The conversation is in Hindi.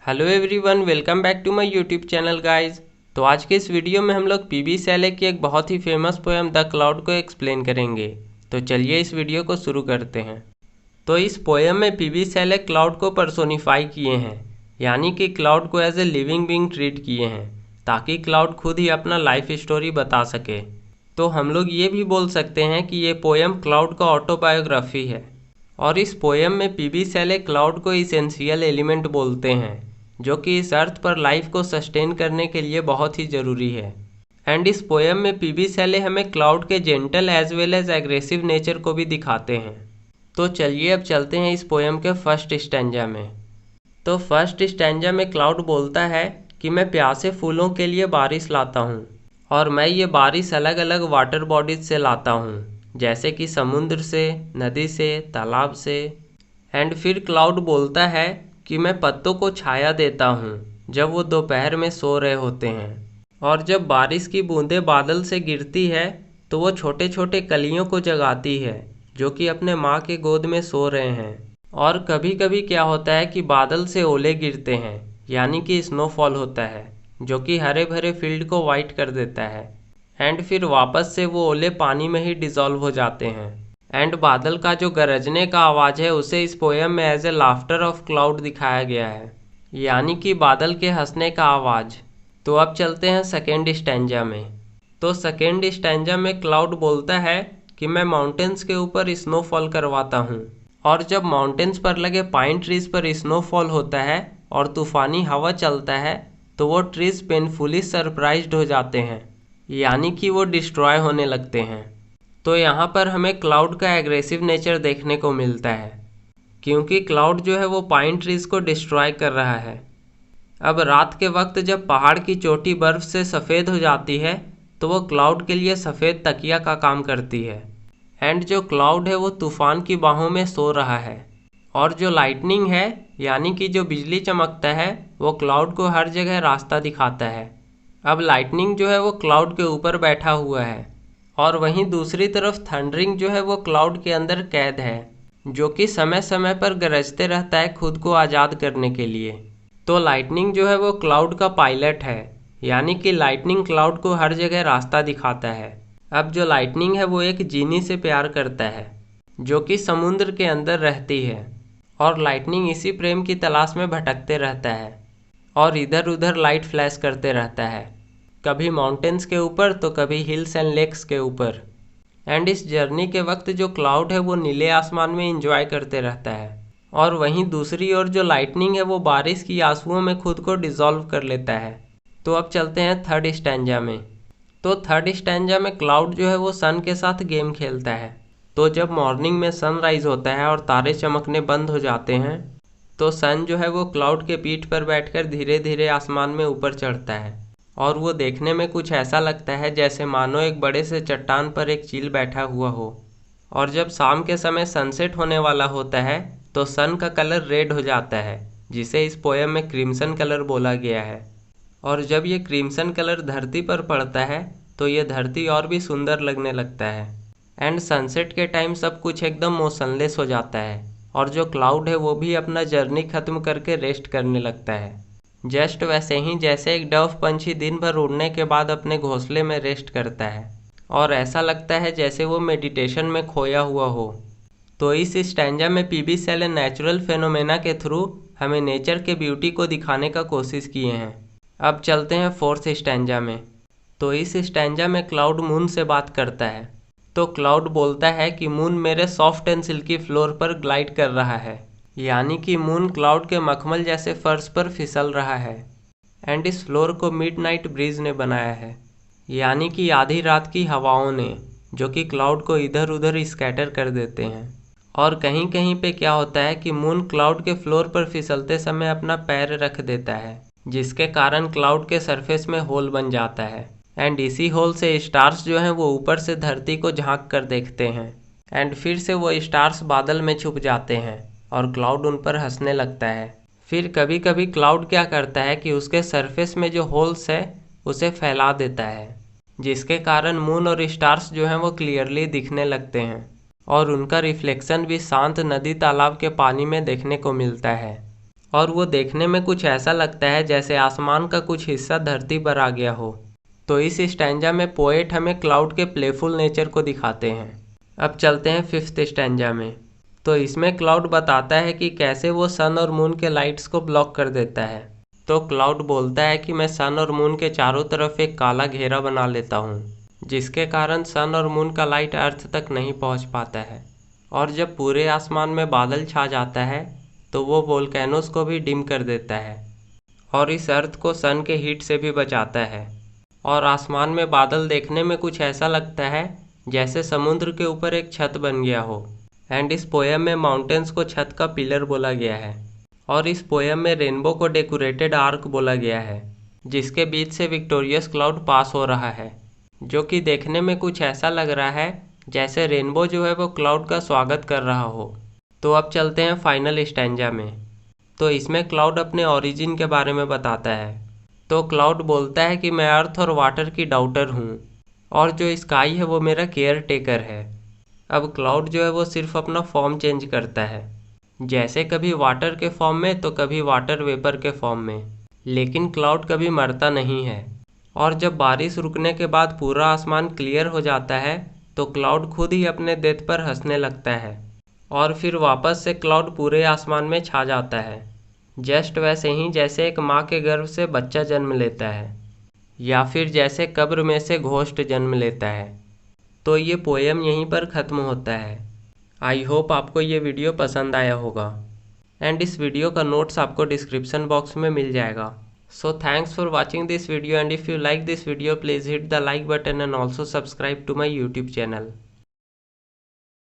Hello everyone, welcome back to my YouTube channel guys. तो आज के इस वीडियो में हम लोग पीबी शैले की एक बहुत ही फेमस पोएम द क्लाउड को एक्सप्लेन करेंगे। तो चलिए इस वीडियो को शुरू करते हैं। तो इस पोएम में पीबी शैले क्लाउड को पर्सोनिफाई किए हैं, यानी कि क्लाउड को as a living being treat किए हैं ताकि क्लाउड खुद ही अपना लाइफ स्टोरी बता सके। तो हम लोग ये भी बोल सकते हैं कि ये पोएम क्लाउड का ऑटोबायोग्राफी है। और इस पोएम में पीबी शैले क्लाउड को इसेंशियल एलिमेंट बोलते हैं, जो कि इस अर्थ पर लाइफ को सस्टेन करने के लिए बहुत ही ज़रूरी है। एंड इस पोएम में पीबी शैले हमें क्लाउड के gentle as well as aggressive nature को भी दिखाते हैं। तो चलिए अब चलते हैं इस पोएम के फर्स्ट स्टैंजा में। तो फर्स्ट स्टैंजा में क्लाउड बोलता है कि मैं प्यासे फूलों के लिए बारिश लाता हूँ, और मैं ये बारिश अलग अलग वाटर बॉडीज से लाता हूँ, जैसे कि समुद्र से, नदी से, तालाब से। एंड फिर क्लाउड बोलता है कि मैं पत्तों को छाया देता हूँ जब वो दोपहर में सो रहे होते हैं, और जब बारिश की बूंदें बादल से गिरती है तो वो छोटे छोटे कलियों को जगाती है जो कि अपने माँ के गोद में सो रहे हैं। और कभी कभी क्या होता है कि बादल से ओले गिरते हैं, यानी कि स्नोफॉल होता है, जो कि हरे भरे फील्ड को वाइट कर देता है। एंड फिर वापस से वो ओले पानी में ही डिज़ोल्व हो जाते हैं। एंड बादल का जो गरजने का आवाज़ है उसे इस पोएम में as a laughter of cloud दिखाया गया है, यानी कि बादल के हंसने का आवाज़। तो अब चलते हैं सेकेंड स्टैंजा में। तो सेकेंड स्टैंजा में क्लाउड बोलता है कि मैं माउंटेन्स के ऊपर स्नोफॉल करवाता हूँ, और जब माउंटेन्स पर लगे पाइन ट्रीज पर स्नोफॉल होता है और तूफ़ानी हवा चलता है तो वो ट्रीज पेनफुली सरप्राइज्ड हो जाते हैं, यानी कि वो डिस्ट्रॉय होने लगते हैं। तो यहाँ पर हमें क्लाउड का एग्रेसिव नेचर देखने को मिलता है, क्योंकि क्लाउड जो है वो पाइन ट्रीज को डिस्ट्रॉय कर रहा है। अब रात के वक्त जब पहाड़ की चोटी बर्फ से सफ़ेद हो जाती है तो वो क्लाउड के लिए सफ़ेद तकिया का काम करती है। एंड जो क्लाउड है वो तूफान की बाहों में सो रहा है, और जो लाइटनिंग है, यानी कि जो बिजली चमकता है, वो क्लाउड को हर जगह रास्ता दिखाता है। अब लाइटनिंग जो है वो क्लाउड के ऊपर बैठा हुआ है, और वहीं दूसरी तरफ थंडरिंग जो है वो क्लाउड के अंदर कैद है, जो कि समय समय पर गरजते रहता है खुद को आज़ाद करने के लिए। तो लाइटनिंग जो है वो क्लाउड का पायलट है, यानी कि लाइटनिंग क्लाउड को हर जगह रास्ता दिखाता है। अब जो लाइटनिंग है वो एक जीनी से प्यार करता है जो कि समुद्र के अंदर रहती है, और लाइटनिंग इसी प्रेम की तलाश में भटकते रहता है और इधर उधर लाइट फ्लैश करते रहता है, कभी माउंटेन्स के ऊपर तो कभी हिल्स एंड लेक्स के ऊपर। एंड इस जर्नी के वक्त जो क्लाउड है वो नीले आसमान में इंजॉय करते रहता है, और वहीं दूसरी ओर जो लाइटनिंग है वो बारिश की आंसुओं में खुद को डिसॉल्व कर लेता है। तो अब चलते हैं थर्ड स्टैंजा में। तो थर्ड स्टैंजा में क्लाउड जो है वो सन के साथ गेम खेलता है। तो जब मॉर्निंग में सनराइज होता है और तारे चमकने बंद हो जाते हैं तो सन जो है वो क्लाउड के पीठ पर बैठकर धीरे धीरे आसमान में ऊपर चढ़ता है, और वो देखने में कुछ ऐसा लगता है जैसे मानो एक बड़े से चट्टान पर एक चील बैठा हुआ हो। और जब शाम के समय सनसेट होने वाला होता है तो सन का कलर रेड हो जाता है, जिसे इस पोएम में क्रिम्सन कलर बोला गया है। और जब ये क्रिम्सन कलर धरती पर पड़ता है तो ये धरती और भी सुंदर लगने लगता है। एंड सनसेट के टाइम सब कुछ एकदम मोशनलेस हो जाता है, और जो क्लाउड है वो भी अपना जर्नी ख़त्म करके रेस्ट करने लगता है, जस्ट वैसे ही जैसे एक डव पंछी दिन भर उड़ने के बाद अपने घोंसले में रेस्ट करता है, और ऐसा लगता है जैसे वो मेडिटेशन में खोया हुआ हो। तो इस स्टैंजा में पीबी शैले नेचुरल फेनोमेना के थ्रू हमें नेचर के ब्यूटी को दिखाने का कोशिश किए हैं। अब चलते हैं फोर्थ स्टैंजा में। तो इस स्टैंजा में क्लाउड मून से बात करता है। तो क्लाउड बोलता है कि मून मेरे सॉफ्ट एंड सिल्की फ्लोर पर ग्लाइड कर रहा है, यानी कि मून क्लाउड के मखमल जैसे फर्श पर फिसल रहा है। एंड इस फ्लोर को मिडनाइट ब्रीज ने बनाया है, यानी कि आधी रात की हवाओं ने, जो कि क्लाउड को इधर उधर स्कैटर कर देते हैं। और कहीं कहीं पे क्या होता है कि मून क्लाउड के फ्लोर पर फिसलते समय अपना पैर रख देता है, जिसके कारण क्लाउड के सरफेस में होल बन जाता है। एंड इसी होल से स्टार्स जो हैं वो ऊपर से धरती को झांक कर देखते हैं, एंड फिर से वो स्टार्स बादल में छुप जाते हैं और क्लाउड उन पर हंसने लगता है। फिर कभी कभी क्लाउड क्या करता है कि उसके सरफेस में जो होल्स है उसे फैला देता है, जिसके कारण मून और स्टार्स जो हैं वो क्लियरली दिखने लगते हैं, और उनका रिफ्लेक्शन भी शांत नदी तालाब के पानी में देखने को मिलता है। और वो देखने में कुछ ऐसा लगता है जैसे आसमान का कुछ हिस्सा धरती पर आ गया हो। तो इस स्टैंजा में पोएट हमें क्लाउड के प्लेफुल नेचर को दिखाते हैं। अब चलते हैं फिफ्थ स्टैंजा में। तो इसमें क्लाउड बताता है कि कैसे वो सन और मून के लाइट्स को ब्लॉक कर देता है। तो क्लाउड बोलता है कि मैं सन और मून के चारों तरफ एक काला घेरा बना लेता हूँ, जिसके कारण सन और मून का लाइट अर्थ तक नहीं पहुँच पाता है। और जब पूरे आसमान में बादल छा जाता है तो वो वोल्केनोस को भी डिम कर देता है और इस अर्थ को सन के हीट से भी बचाता है। और आसमान में बादल देखने में कुछ ऐसा लगता है जैसे समुद्र के ऊपर एक छत बन गया हो। एंड इस पोयम में माउंटेन्स को छत का पिलर बोला गया है। और इस पोयम में रेनबो को डेकोरेटेड आर्क बोला गया है, जिसके बीच से विक्टोरियस क्लाउड पास हो रहा है, जो कि देखने में कुछ ऐसा लग रहा है जैसे रेनबो जो है वो क्लाउड का स्वागत कर रहा हो। तो अब चलते हैं फाइनल स्टैंजा में। तो इसमें क्लाउड अपने ओरिजिन के बारे में बताता है। तो क्लाउड बोलता है कि मैं अर्थ और वाटर की डाउटर हूँ और जो स्काई है वो मेरा केयर टेकर है। अब क्लाउड जो है वो सिर्फ अपना फॉर्म चेंज करता है, जैसे कभी वाटर के फॉर्म में तो कभी वाटर वेपर के फॉर्म में, लेकिन क्लाउड कभी मरता नहीं है। और जब बारिश रुकने के बाद पूरा आसमान क्लियर हो जाता है तो क्लाउड खुद ही अपने डेथ पर हंसने लगता है और फिर वापस से क्लाउड पूरे आसमान में छा जाता है, जस्ट वैसे ही जैसे एक माँ के गर्भ से बच्चा जन्म लेता है या फिर जैसे कब्र में से घोस्ट जन्म लेता है। तो ये पोएम यहीं पर ख़त्म होता है। आई होप आपको ये वीडियो पसंद आया होगा एंड इस वीडियो का नोट्स आपको डिस्क्रिप्शन बॉक्स में मिल जाएगा। So thanks for watching this video, and if you like this video please hit the like button and also subscribe to my YouTube channel.